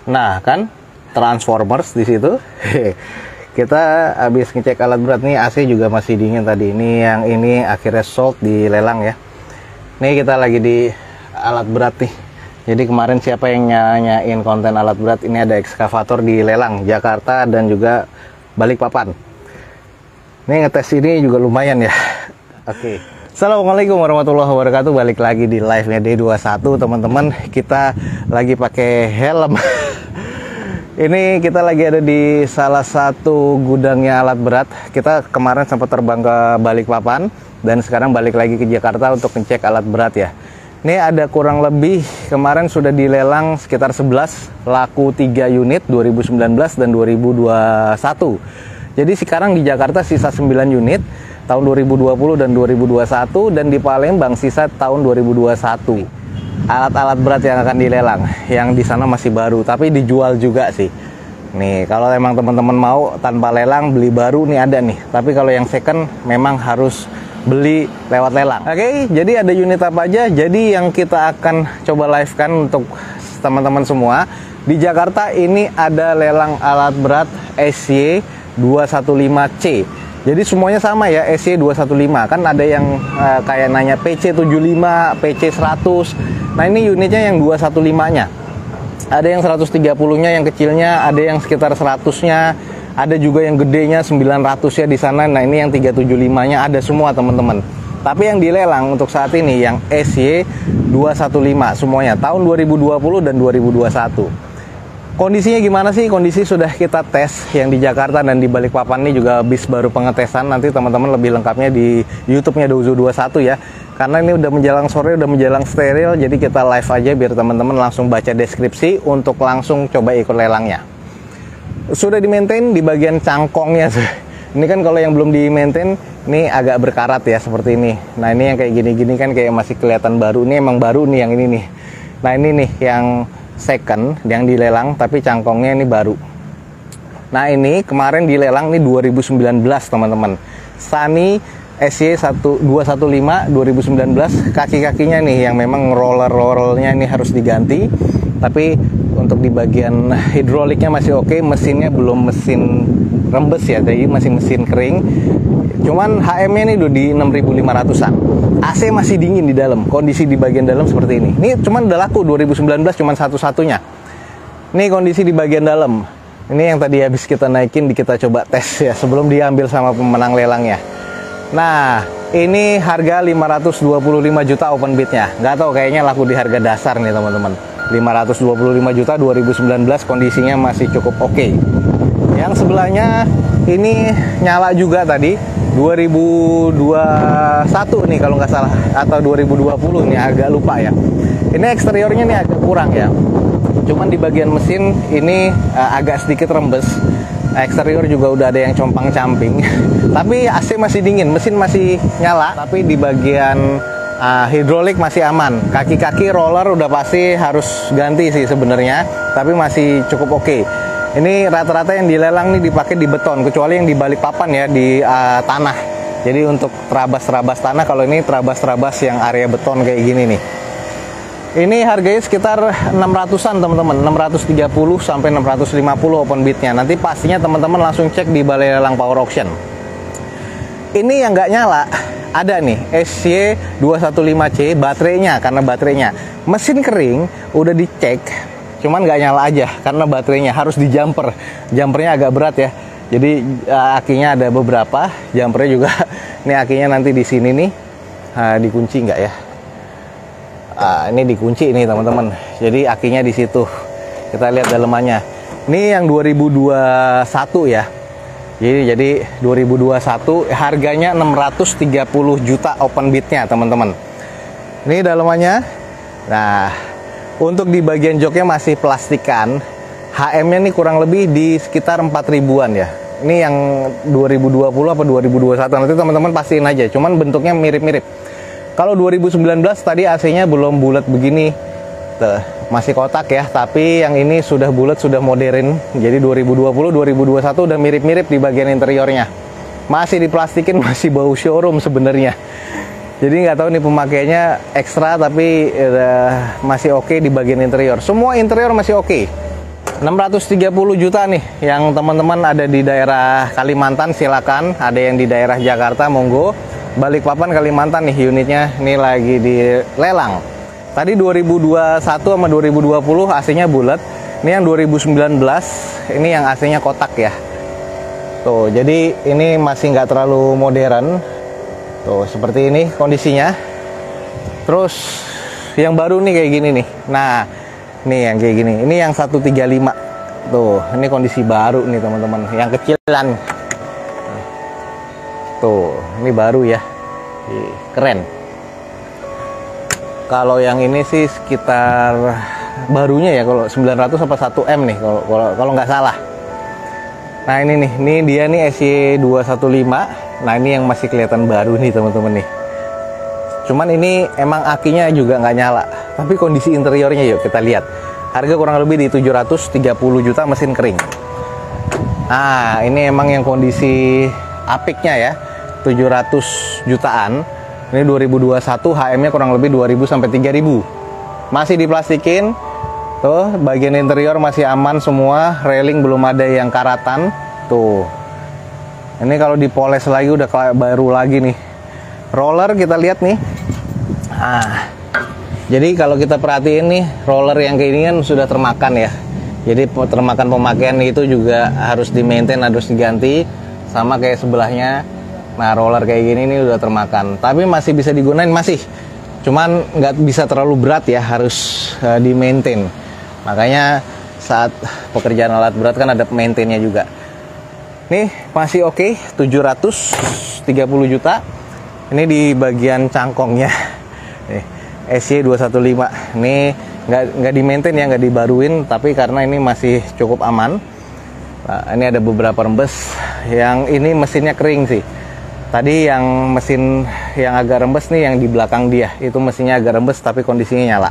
Nah kan, Transformers di situ. Kita habis ngecek alat berat nih, AC juga masih dingin tadi. Ini yang ini akhirnya sold di lelang ya. Nih kita lagi di alat berat nih. Jadi kemarin siapa yang nanyain konten alat berat, ini ada ekskavator di lelang Jakarta dan juga Balikpapan. Nih ngetes ini juga lumayan ya. Oke. Assalamualaikum warahmatullahi wabarakatuh. Balik lagi di live-nya D21 teman-teman. Kita lagi pakai helm. Ini kita lagi ada di salah satu gudangnya alat berat. Kita kemarin sempat terbang ke Balikpapan dan sekarang balik lagi ke Jakarta untuk ngecek alat berat ya. Ini ada kurang lebih kemarin sudah dilelang sekitar 11, laku 3 unit 2019 dan 2021. Jadi sekarang di Jakarta sisa 9 unit tahun 2020 dan 2021, dan di Palembang sisa tahun 2021. Alat-alat berat yang akan dilelang, yang di sana masih baru tapi dijual juga sih. Nih kalau emang teman-teman mau tanpa lelang beli baru nih ada nih, tapi kalau yang second memang harus beli lewat lelang. Oke, jadi ada unit apa aja? Jadi yang kita akan coba live kan untuk teman-teman semua di Jakarta ini ada lelang alat berat SY 215C. Jadi semuanya sama ya, SY 215. Kan ada yang kayak nanya PC 75, PC 100. Nah ini unitnya yang 215-nya. Ada yang 130-nya yang kecilnya, ada yang sekitar 100-nya, ada juga yang gedenya 900-nya di sana. Nah ini yang 375-nya ada semua teman-teman. Tapi yang dilelang untuk saat ini yang SY 215 semuanya tahun 2020 dan 2021. Kondisinya gimana sih? Kondisi sudah kita tes yang di Jakarta dan di Balikpapan ini juga habis baru pengetesan. Nanti teman-teman lebih lengkapnya di YouTube-nya Dozo21 ya. Karena ini udah menjelang sore, udah menjelang steril, jadi kita live aja biar teman-teman langsung baca deskripsi untuk langsung coba ikut lelangnya. Sudah di-maintain di bagian cangkongnya. Ini kan kalau yang belum di-maintain, ini agak berkarat ya seperti ini. Nah ini yang kayak gini-gini kan kayak masih kelihatan baru. Ini emang baru nih yang ini nih. Nah ini nih yang second yang dilelang tapi cangkongnya ini baru. Nah ini kemarin dilelang nih 2019 teman-teman. Sunny SY 215 2019, kaki-kakinya nih yang memang roller-rollernya ini harus diganti. Tapi untuk di bagian hidroliknya masih oke, mesinnya belum mesin rembes ya, jadi masih mesin kering. Cuman HM-nya ini udah di 6.500-an. AC masih dingin di dalam, kondisi di bagian dalam seperti ini. Ini cuman udah laku 2019, cuman satu-satunya. Ini kondisi di bagian dalam. Ini yang tadi habis kita naikin, kita coba tes ya sebelum diambil sama pemenang lelangnya. Nah, ini harga 525 juta open bidnya. Nggak tahu, kayaknya laku di harga dasar nih teman-teman. 525 juta 2019, kondisinya masih cukup oke. Yang sebelahnya ini nyala juga tadi 2021 nih kalau nggak salah, atau 2020 nih, agak lupa ya. Ini eksteriornya nih agak kurang ya. Cuman di bagian mesin ini agak sedikit rembes. Eksterior juga udah ada yang compang-camping. Tapi AC masih dingin, mesin masih nyala. Tapi di bagian hidrolik masih aman. Kaki-kaki roller udah pasti harus ganti sih sebenarnya, tapi masih cukup oke. Ini rata-rata yang dilelang nih dipakai di beton, kecuali yang di Balikpapan ya, di tanah. Jadi untuk terabas-terabas tanah, kalau ini terabas-terabas yang area beton kayak gini nih. Ini harganya sekitar 600-an teman-teman, 630 sampai 650 open bidnya. Nanti pastinya teman-teman langsung cek di Balai Lelang Power Auction. Ini yang nggak nyala, ada nih SY 215C baterainya, karena baterainya mesin kering udah dicek, cuman nggak nyala aja karena baterainya harus di jumper. Jumpernya agak berat ya, jadi akinya ada beberapa, jumpernya juga. Ini akinya nanti di sini nih, dikunci nggak ya? Ini dikunci nih teman-teman. Jadi akinya di situ. Kita lihat dalemannya. Ini yang 2021 ya. Jadi 2021 harganya 630 juta open bidnya teman-teman. Ini dalemannya. Nah, untuk di bagian joknya masih plastikan. HM-nya nih kurang lebih di sekitar 4 ribuan ya. Ini yang 2020 apa 2021 nanti teman-teman pastiin aja. Cuman bentuknya mirip-mirip. Kalau 2019 tadi AC-nya belum bulat begini, tuh, masih kotak ya. Tapi yang ini sudah bulat, sudah modern. Jadi 2020, 2021 udah mirip-mirip di bagian interiornya. Masih diplastikin, masih bau showroom sebenarnya. Jadi nggak tahu nih pemakaiannya ekstra, tapi masih oke di bagian interior. Semua interior masih oke. 630 juta nih. Yang teman-teman ada di daerah Kalimantan silakan, ada yang di daerah Jakarta monggo. Balikpapan Kalimantan nih unitnya ini lagi dilelang. Tadi 2021 sama 2020 AC-nya bulat. Ini yang 2019, ini yang AC-nya kotak ya. Tuh, jadi ini masih nggak terlalu modern. Tuh, seperti ini kondisinya. Terus yang baru nih kayak gini nih. Nah, nih yang kayak gini. Ini yang 135. Tuh, ini kondisi baru nih teman-teman. Yang kecilan. Tuh, ini baru ya. Keren. Kalau yang ini sih sekitar barunya ya, kalau 900 apa 1M nih kalau nggak salah. Nah ini nih, ini dia nih SY215. Nah ini yang masih kelihatan baru nih teman-teman nih. Cuman ini emang akinya juga nggak nyala. Tapi kondisi interiornya yuk kita lihat. Harga kurang lebih di 730 juta mesin kering. Nah ini emang yang kondisi apiknya ya, 700 jutaan. Ini 2021, HM-nya kurang lebih 2000 sampai 3000. Masih diplastikin. Tuh, bagian interior masih aman semua, railing belum ada yang karatan. Tuh. Ini kalau dipoles lagi udah kayak baru lagi nih. Roller kita lihat nih. Nah, jadi kalau kita perhatiin nih, roller yang kayak ini kan sudah termakan ya. Jadi termakan pemakaian itu juga harus di-maintain, harus diganti. Sama kayak sebelahnya. Nah, roller kayak gini nih udah termakan. Tapi masih bisa digunain, masih. Cuman nggak bisa terlalu berat ya, harus di-maintain. Makanya saat pekerjaan alat berat kan ada maintainnya juga. Nih masih oke, 730 juta. Ini di bagian cangkongnya. Nih, SY215. Ini nggak di maintain ya, nggak dibaruin. Tapi karena ini masih cukup aman. Nah, ini ada beberapa rembes. Yang ini mesinnya kering sih. Tadi yang mesin yang agak rembes nih yang di belakang dia. Itu mesinnya agak rembes tapi kondisinya nyala.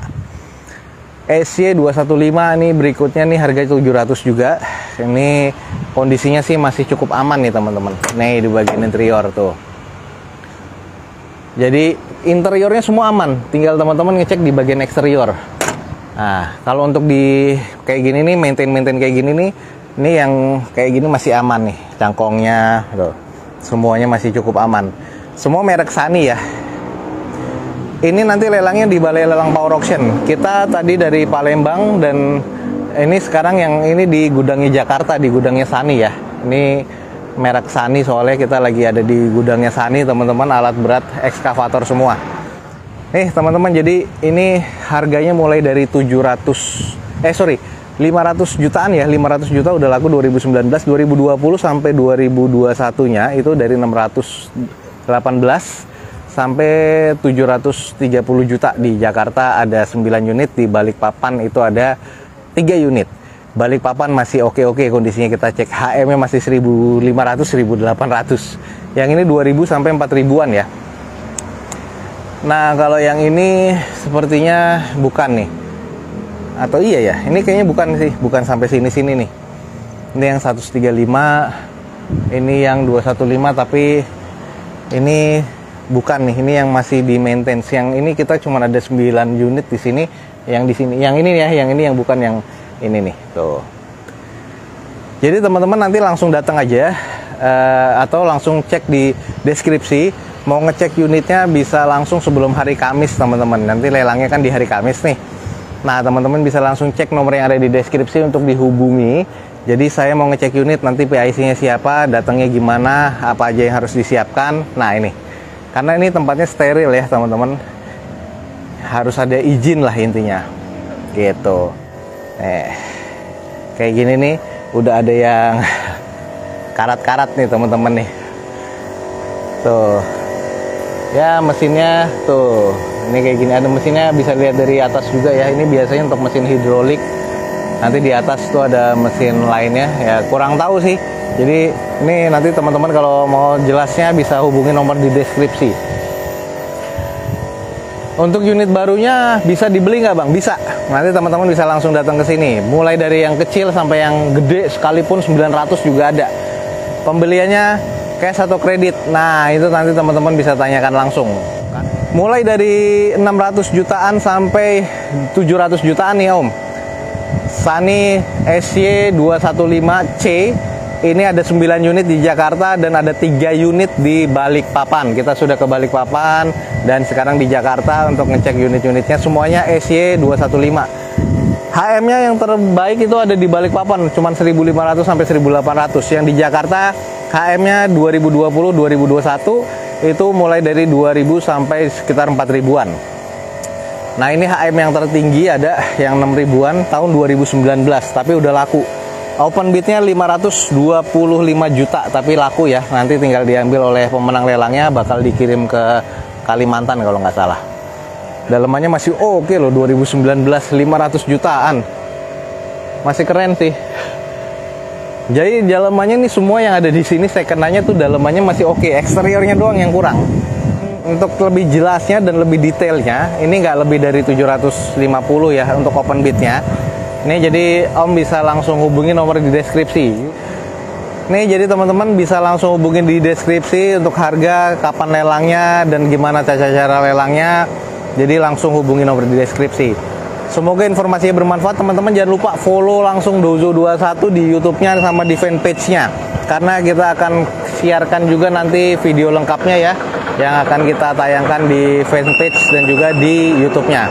SY215 nih berikutnya nih harga 700 juga. Ini kondisinya sih masih cukup aman nih teman-teman. Nih di bagian interior tuh. Jadi interiornya semua aman. Tinggal teman-teman ngecek di bagian eksterior. Nah kalau untuk di kayak gini nih, maintain kayak gini nih, ini yang kayak gini masih aman nih. Cangkongnya tuh. Semuanya masih cukup aman. Semua merek Sani ya. Ini nanti lelangnya di Balai Lelang Power Auction. Kita tadi dari Palembang dan ini sekarang yang ini di gudangnya Jakarta, di gudangnya Sani ya. Ini merek Sani soalnya kita lagi ada di gudangnya Sani teman-teman, alat berat ekskavator semua. Nih teman-teman, jadi ini harganya mulai dari 500 jutaan ya. 500 juta udah laku 2019, 2020 sampai 2021-nya itu dari 618 sampai 730 juta. Di Jakarta ada 9 unit, di Balikpapan itu ada 3 unit. Balikpapan masih oke-oke kondisinya, kita cek HM-nya masih 1500 1800. Yang ini 2000 sampai 4000-an ya. Nah, kalau yang ini sepertinya bukan nih. Atau iya ya, ini kayaknya bukan sih, bukan sampai sini-sini nih. Ini yang 135, ini yang 215, tapi ini bukan nih, ini yang masih di maintenance. Yang ini kita cuma ada 9 unit di sini. Yang di sini, yang ini ya, yang ini yang bukan yang ini nih, tuh. Jadi teman-teman nanti langsung datang aja atau langsung cek di deskripsi. Mau ngecek unitnya bisa langsung sebelum hari Kamis teman-teman. Nanti lelangnya kan di hari Kamis nih. Nah teman-teman bisa langsung cek nomor yang ada di deskripsi untuk dihubungi. Jadi saya mau ngecek unit, nanti PIC-nya siapa, datangnya gimana, apa aja yang harus disiapkan. Nah ini. Karena ini tempatnya steril ya teman-teman, harus ada izin lah intinya gitu. Kayak gini nih, udah ada yang karat-karat nih teman-teman nih. Tuh ya, mesinnya tuh, ini kayak gini, ada mesinnya, bisa lihat dari atas juga ya. Ini biasanya untuk mesin hidrolik, nanti di atas tuh ada mesin lainnya ya, kurang tahu sih. Jadi ini nanti teman-teman kalau mau jelasnya bisa hubungi nomor di deskripsi. Untuk unit barunya bisa dibeli nggak bang? Bisa. Nanti teman-teman bisa langsung datang ke sini. Mulai dari yang kecil sampai yang gede sekalipun 900 juga ada. Pembeliannya cash atau kredit. Nah itu nanti teman-teman bisa tanyakan langsung. Mulai dari 600 jutaan sampai 700 jutaan nih om. Sunny SY215C. Ini ada 9 unit di Jakarta dan ada 3 unit di Balikpapan. Kita sudah ke Balikpapan dan sekarang di Jakarta untuk ngecek unit-unitnya. Semuanya SY215. HM-nya yang terbaik itu ada di Balikpapan, cuman 1.500 sampai 1.800. Yang di Jakarta HM-nya 2020-2021 itu mulai dari 2.000 sampai sekitar 4.000-an. Nah, ini HM yang tertinggi ada yang 6.000-an tahun 2019, tapi udah laku. Open bidnya 525 juta, tapi laku ya. Nanti tinggal diambil oleh pemenang lelangnya, bakal dikirim ke Kalimantan kalau nggak salah. Dalamannya masih oke loh, 2019 500 jutaan. Masih keren sih. Jadi dalamannya nih semua yang ada di sini second-nya tuh dalamannya masih oke. Eksteriornya doang yang kurang. Untuk lebih jelasnya dan lebih detailnya, ini nggak lebih dari 750 ya untuk open bidnya. Ini jadi Om bisa langsung hubungi nomor di deskripsi. Nih jadi teman-teman bisa langsung hubungin di deskripsi untuk harga, kapan lelangnya, dan gimana cara lelangnya. Jadi langsung hubungi nomor di deskripsi. Semoga informasinya bermanfaat teman-teman. Jangan lupa follow langsung Dozo21 di YouTube-nya sama di fanpage-nya. Karena kita akan siarkan juga nanti video lengkapnya ya, yang akan kita tayangkan di fanpage dan juga di YouTube-nya.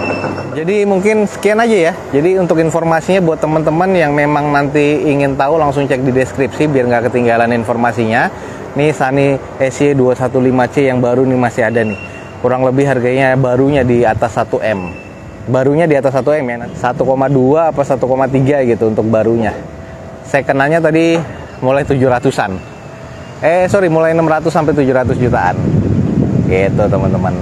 Jadi mungkin sekian aja ya. Jadi untuk informasinya buat teman-teman yang memang nanti ingin tahu, langsung cek di deskripsi biar nggak ketinggalan informasinya. Nih Sunny SY215C yang baru nih masih ada nih. Kurang lebih harganya barunya di atas 1M. Barunya di atas 1M ya. 1,2 apa 1,3 gitu untuk barunya. Second-nya tadi mulai 700-an. Mulai 600 sampai 700 jutaan. Gitu teman-teman.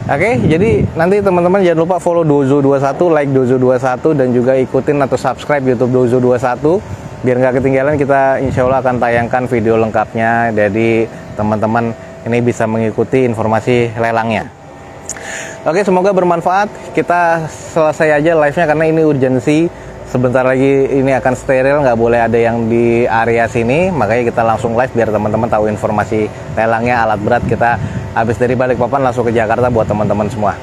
Oke, jadi nanti teman-teman jangan lupa follow Dozo21, like Dozo21, dan juga ikutin atau subscribe YouTube Dozo21 biar nggak ketinggalan. Kita insya Allah akan tayangkan video lengkapnya, jadi teman-teman ini bisa mengikuti informasi lelangnya. Oke, semoga bermanfaat. Kita selesai aja live-nya karena ini urgensi. Sebentar lagi ini akan steril, nggak boleh ada yang di area sini. Makanya kita langsung live biar teman-teman tahu informasi lelangnya alat berat. Kita habis dari Balikpapan langsung ke Jakarta buat teman-teman semua.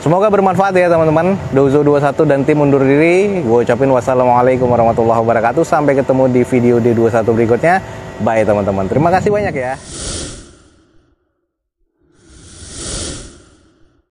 Semoga bermanfaat ya teman-teman. Dozo21 dan tim undur diri. Gue ucapin wassalamualaikum warahmatullahi wabarakatuh. Sampai ketemu di video D21 berikutnya. Bye teman-teman. Terima kasih banyak ya.